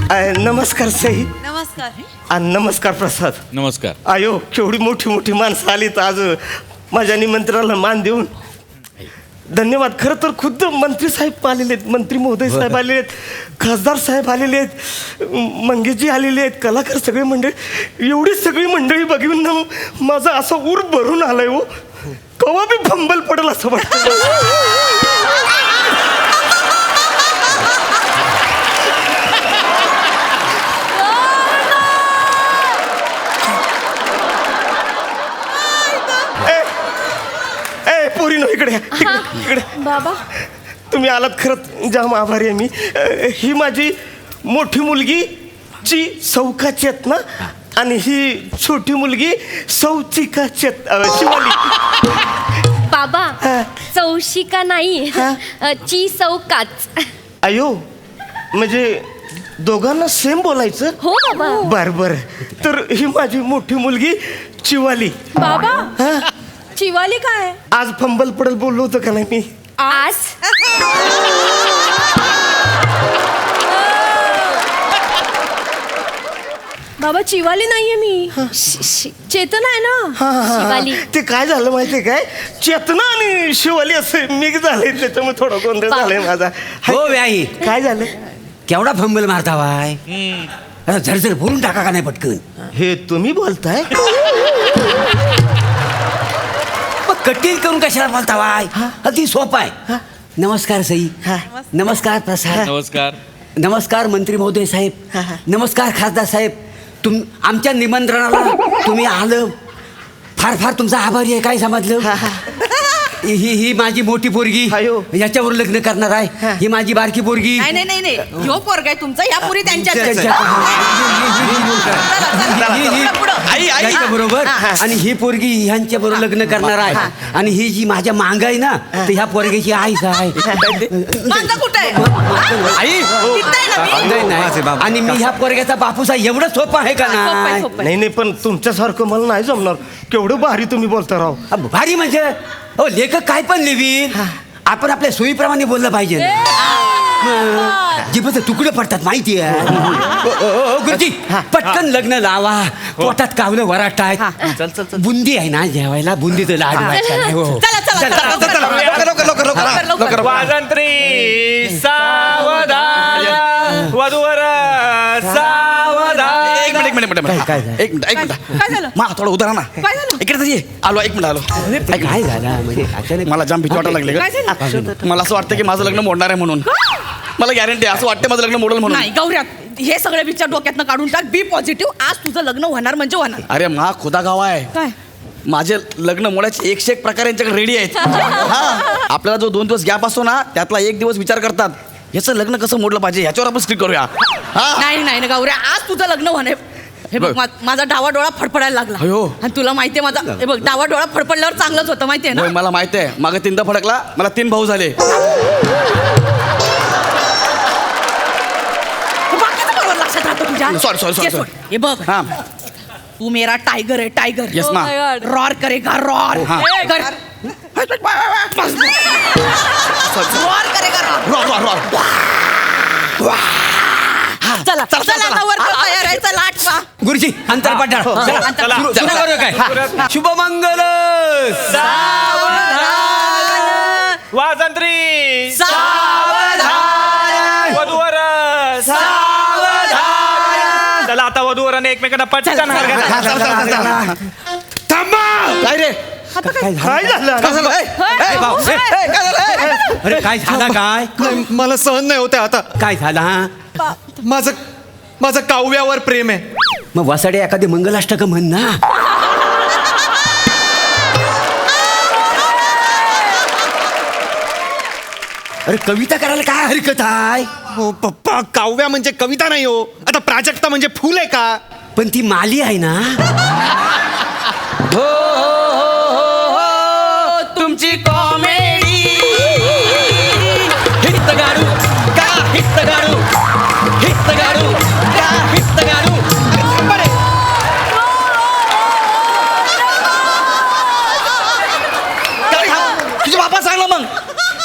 नमस्कार सई. नमस्कार. नमस्कार प्रसाद. नमस्कार. आयो केवढी मोठी मोठी माणसं आलीत आज माझ्या निमंत्रणाला मान देऊन. धन्यवाद. खरं तर खुद्द मंत्री साहेब आलेले आहेत, मंत्री महोदय साहेब आलेले आहेत, खासदार साहेब आलेले आहेत, मंगेशजी आलेले आहेत, कलाकार सगळे मंडळी, एवढी सगळी मंडळी बघून ना माझा असा ऊर भरून आलाय हो. कवा बी फंबल पडेल असं वाटतं. पोरी नो इकडे इकडे. बाबा तुम्ही आलात, खरंच जाम आभारी आहे मी. ही माझी मोठी मुलगी ची सौका चेतना आणि ही छोटी मुलगी सौचिका शिवाली. बाबा चौशिका नाही, ची सौकाच. अयो म्हणजे दोघांना सेम बोलायचं. हो बाबा. बर बर. तर ही माझी मोठी मुलगी चिवाली. बाबा चिवाली काय? आज फंबल पडल बोललो होतं का नाही मी? आज बाबा चिवाली नाहीये मी, चेतना आहे ना. शिवाली. ते काय झालं माहितीये काय, चेतना आणि शिवाली असं मिक्स झालंय, त्याच्यामुळे थोडं गोंधळ झालाय माझा. हो व्याही, काय झालं? केवढा फंबल मारता वाय. झरझर बोलून टाका का नाही पटकन. हे तुम्ही बोलताय? कठीण करून कशाला बोलता वाय. अगदी सोपा आहे. नमस्कार सई. नमस्कार प्रसाद. नमस्कार. नमस्कार मंत्री महोदय साहेब. नमस्कार खासदार साहेब. आमच्या निमंत्रणाला तुम्ही आलं, फार फार तुमचा आभारी आहे. काय समजलं? ही माझी मोठी पोरगी याच्यावर लग्न करणार आहे. ही माझी बारकी पोरगी. नाही नाही नाही, ह्यो पोरगा आहे तुमचा, या पुरी त्यांच्या बरोबर. आणि ही पोरगी ह्यांच्या बरोबर लग्न करणार आहे. आणि ही जी माझ्या मांग आहे ना, तर ह्या पोरग्याची आईच आहे. कुठे आई आणि मी ह्या पोरग्याचा बापूस आहे. एवढं सोपं आहे का? नाही नाही, पण तुमच्यासारखं मला नाही जमणार. केवढं भारी तुम्ही बोलता राव. भारी म्हणजे हो, लेखक काय पण लिहिन, आपण आपल्या सोयीप्रमाणे बोललं पाहिजे. जिभेचे तुकडे पडतात माहिती आहे. गुरुजी पटकन लग्न लावा. पोटात कावलं वराट आहे. बुंदी आहे ना जेवायला, बुंदीचं लाडू आहे. वाजंत्री सावधान, वधूवर सावधान. एक मिनिट मा थोडं उदाहरण ना. काय झालं? इकडे ये. आलो, एक मिनिट आलो. काय झालं म्हणजे अचानक मला जाम भीती वाटायला लागली का? मला असं वाटतं की माझं लग्न मोडणार आहे म्हणून. मला गॅरंटी असं वाटतं माझं लग्न मोडल म्हणून. नाही गौऱ्या, हे सगळे विचार डोक्यातनं काढून टाक. बी पॉझिटिव्ह. आज तुझं लग्न होणार म्हणजे होणार. अरे मा खुदा गाव आहे. काय माझे लग्न मोडायचे 101 प्रकार यांच्याकडे रेडी आहेत. हा, आपल्याला जो 2 दिवस गॅप असतो ना, त्यातला 1 दिवस विचार करतात याचं लग्न कसं मोडलं पाहिजे, याच्यावर आपण स्क्रिप्ट करूया. नाही नाही ना गौऱ्या, आज तुझं लग्न होणार. हे बघ, माझा डावा डोळा फडफडायला लागला. आणि तुला माहितीये माझा, हे बघ, डावा डोळा फडफडल्यावर चांगलंच होतं माहितीये ना. मला माहिती आहे. मागे 3दा फडकला, मला 3 भाऊ झाले. बाकीचं बरोबर लक्षात राहतं तुझ्या. सॉरी. हे बग, हा, तू मेरा टाइगर है टाइगर. येस मा. रॉर करेगा रॉर. रॉर करेगा रॉर. चला आता वर तयार आहे. चला आठवा. गुरुजी अंतर पडणार. काय शुभमंगल वाजंत्री सावधान, वधूवर सावधान. चला आता वधूवराने एकमेकांना पटकन काय रे? काय झालं? अरे काय झालं? काय मला सहन नाही होते आता. काय झालं? हा, माझं काव्यावर प्रेम आहे. मग वसाडे एखादी मंगलाष्टक म्हण ना. अरे कविता करायला काय हरकत आहे? हो पप्पा, काव्या म्हणजे कविता नाही हो. आता प्राजक्ता म्हणजे फुल आहे का? पण ती माली आहे ना. हो तुमची कॉमेडी. हित गाडू का हित गाडू, हित गाडू का हित गाडू. तुझ्या बापा सांगलं मग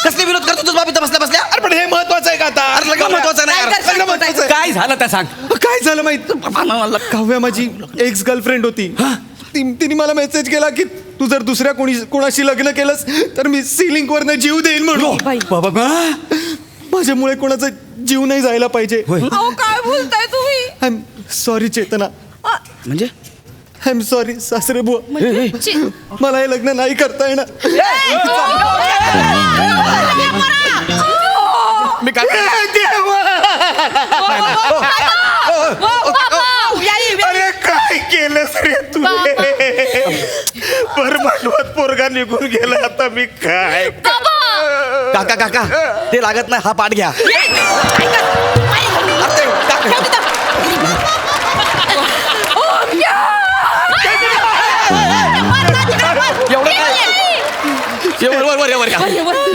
कसले विरोध करतो तुझ्या बाप इथं बसल्या. अरे पण हे महत्वाचं आहे का आता? अरे लग्न महत्वाचं नाही यार. लग्न महत्वाचं सांगायचं काय झालं तर सांग. काय झालं माहित काव्या माझी एक्स गर्लफ्रेंड होती. तिने मला मेसेज केला की तू जर दुसऱ्या कोणाशी लग्न केलंस तर मी सिलिंग वरनं जीव देईन म्हणून. बाबा माझ्यामुळे कोणाचा जीव नाही जायला पाहिजे. अहो काय बोलताय तुम्ही? आय एम सॉरी चेतना. म्हणजे आय एम सॉरी सासरे बुवा. मला हे लग्न नाही करता येणार. मी काय अरे काय केलंस रे तू? परमानवत पोरगा निघून गेला, आता मी काय? काका काका ते लागत नाही, हा पाठ घ्या.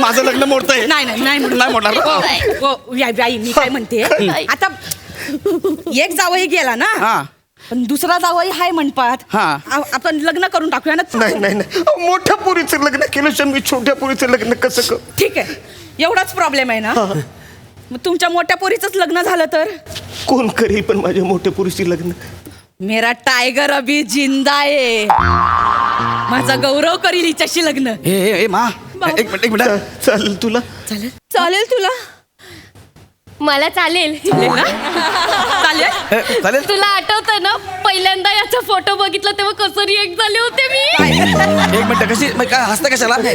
माझं लग्न मोडतंय. नाही मोडणार. बाई मी काय म्हणते आता एक जावई गेला ना, हा पण दुसरा जावई हाय म्हणपात. हा. आपण लग्न करून टाकूया ना. नाही अहो, मोठ्या पोरीचं लग्न केलं, मी छोट्या पोरीचं लग्न कसं कर? ठीक आहे, एवढाच प्रॉब्लेम आहे ना. मग तुमच्या मोठ्या पोरीचंच लग्न झालं तर? कोण करेल पण माझ्या मोठ्या पोरीशी लग्न? मेरा टायगर अभी जिंदा आहे. माझा गौरव करील हिच्याशी लग्न. ए मा एक मिनिट चालेल तुला? चालेल तुला? मला चालेल. चालेल. चालेल. तुला आठवतं ना पहिल्यांदा याचा फोटो बघितला तेव्हा कसं रिएक्ट झाले होते मी? एक मिनिट कशी काय हसतं कशाला? काय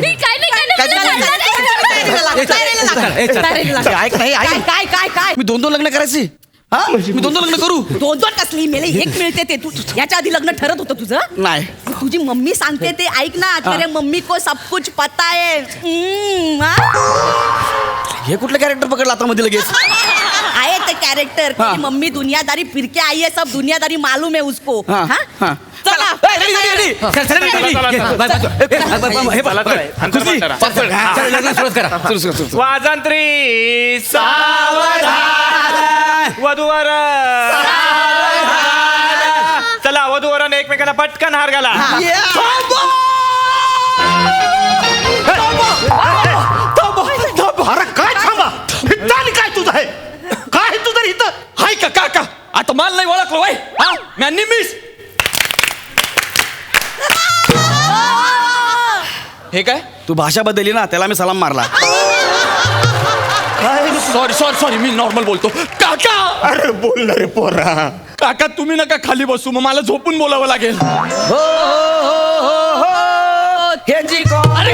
ऐक नाही ऐक काय मी 2 लग्न करायची. हा मी 2 लग्न करू? 2 कसली मेले, एक मिळते ते. तू याच्या आधी लग्न ठरत होतं तुझं? नाही. तुझी मम्मी सांगते ते ऐक ना. तेरे मम्मी को सब कुछ पता है. हे कुठलं कॅरेक्टर पकडलं आता मध्ये लगेच? आहे ते कॅरेक्टर. हाँ. मम्मी दुनियादारी फिर के आई है, सब दुनियादारी मालूम है उसको. हाँ, हाँ? हाँ. चला. वाजंत्री सावधान, वधूवर चला, वधूवराने एकमेकांना पटकन हार घाला. अरे काय थांबा, काय तुझं आहे? काय तुझं इथं? हाय का काका, आता मला नाही ओळखलं वय? हा मी निमिष. हे काय? तू भाषा बदलली ना, त्याला मी सलाम मारला. सॉरी मी नॉर्मल बोलतो. काका अरे बोल ना रे पोरा. काका तुम्ही नका खाली बसू, मग मला झोपून बोलावं लागेल. अरे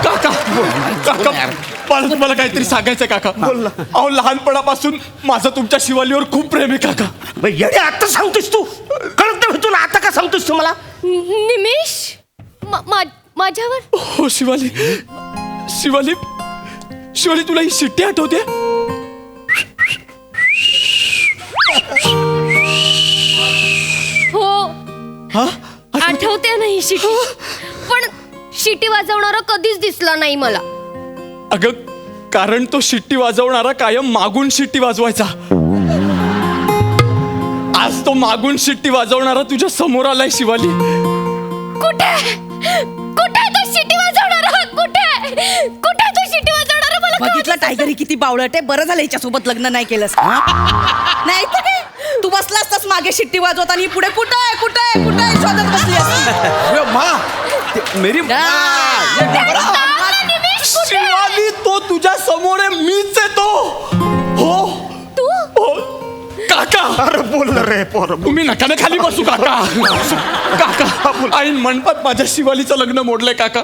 काका काका मला तुम्हाला काहीतरी सांगायचं काका. बोल ना. अहो लहानपणापासून माझं तुमच्या शिवालीवर खूप प्रेम आहे काका. येडे आता सांगतोस तू? कळत नाही तुला आता का सांगतोस तू मला? निमिष माझ्यावर? हो शिवाली शिवाली शिवाली तुला ही शिट्टी आठवते? हो आठवते नाही शिटी, पण शिटी वाजवणारा कधीच दिसला नाही मला. अगं कारण तो शिट्टी वाजवणारा कायम मागून शिट्टी वाजवायचा. आज तो मागून शिट्टी वाजवणारा तुझ्या समोर आलाय शिवाली. कुठे कुठे तो शिटी वाजवणारा? कुठे तो शिटी वाजवणारा? मला बघितलं टायगर किती बावळट आहे. बरं झालं हिच्यासोबत लग्न नाही केलंस. नाही तर काय, तू बसला असतास मागे शिट्टी वाजवत आणि पुढे कुठे शोधत बसली मेरी शिवाली तो तुझ्या समोर आहे, मीच आहे तो. हो तू हो काका. अरे बोल ना रे पोरा. तुम्ही नका ना खाली बसू काका. काका आई म्हणतात माझ्या शिवालीचं लग्न मोडलंय काका.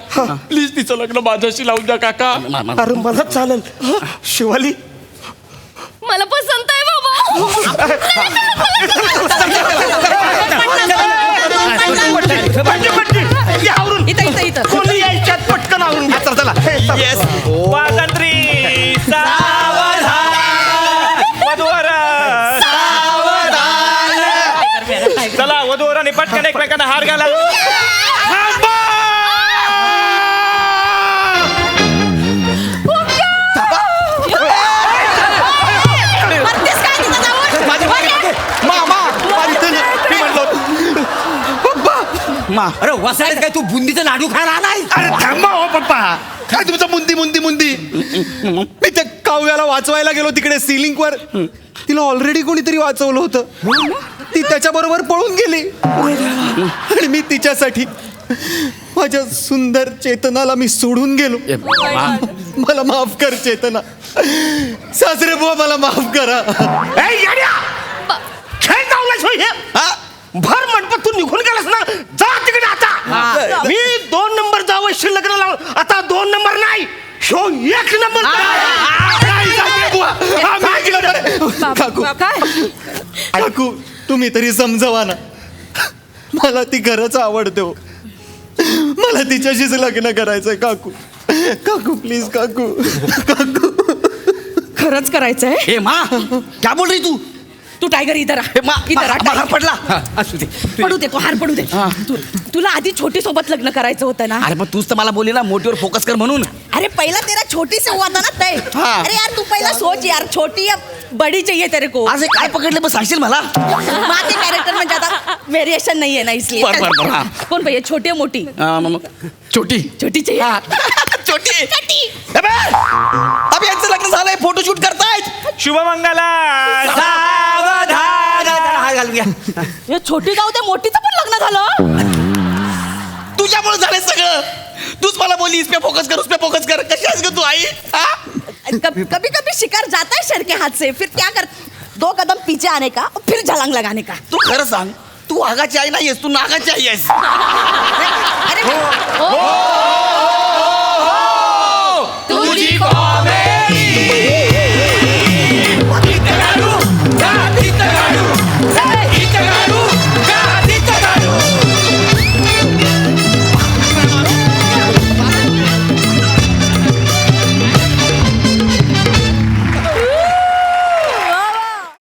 प्लीज तिचं लग्न माझ्याशी लावून द्या काका. अरे मला चालेल. शिवाली मला पसंत आहे बाबा. इथं कोणी यायच्यात पटकन आवरून घ्या. चला वाजंत्री सावधान, वधूवर चला, वधूवरांनी पटकन एकमेकांना हार घाला. अरे वसायत काय तू बुंदीचा लाडू खायला आलाय? अरे थांबा हो पप्पा. काय तुमचं मुंदी मी त्या काव्याला वाचवायला गेलो तिकडे सिलिंग वर तिला ऑलरेडी कोणीतरी वाचवलं होतं. ती त्याच्याबरोबर पळून गेली आणि मी तिच्यासाठी माझ्या सुंदर चेतनाला मी सोडून गेलो. मला माफ कर चेतना. सासरे बुवा मला माफ करा. ए, येड्या! खेळ लावलास होय हे? भर मंडपात तू निघून गेलास ना, जा तिकडे आता. मी 2 नंबर जावं लग्न लावून, आता 2 नंबर नाही, शो 1 नंबर. काकू काय काकू तुम्ही तरी समजवा ना. मला ती खरंच आवडते हो. मला तिच्याशीच लग्न करायचंय काकू. काकू प्लीज काकू. काकू खरंच करायचंय? हे मा क्या बोल रही तू? तू टायगर इधर आ. हे मा इधर आ, बाहेर टायगर. पडला. असू दे पडू दे, तो हार पडू दे. तुला आधी छोटी सोबत लग्न करायचं होतं ना. अरे पण तूच तर मला बोलली ना मोठीवर फोकस कर म्हणून. अरे पहिला तेरा छोटी से हुआ था ना तय. हाँ. अरे यार तू पहिला सोच यार, छोटी या बड़ी चाहिए तेरे को. आज हे काय पकडलं पण सांगशील मला? माँ के कैरेक्टर में ज्यादा वेरिएशन नहीं है ना, इसलिए. बर, हाँ. कौन भैया, छोटी या मोटी? छोटी छोटी चाहिए. छोटी अब यांचं लग्न झालंय, फोटोशूट करतायत. शुभमंगला. हात घालून घ्या. हे छोटी जाऊ दे, मोठीचं पण लग्न झालं. तुझ्यामुळे झालंय सगळं. तूच मला बोलली इस पे फोकस कर. कशी आहेस ग तू आई? हा? कभी कभी शिकार जाता है शेर के हाथ से, फिर क्या कर 2 कदम पीछे आने का और फिर छलांग लगाने का. तू खरं सांग, तू आगाची आई नाहीयेस, तू नागाची आई आहेस. अरे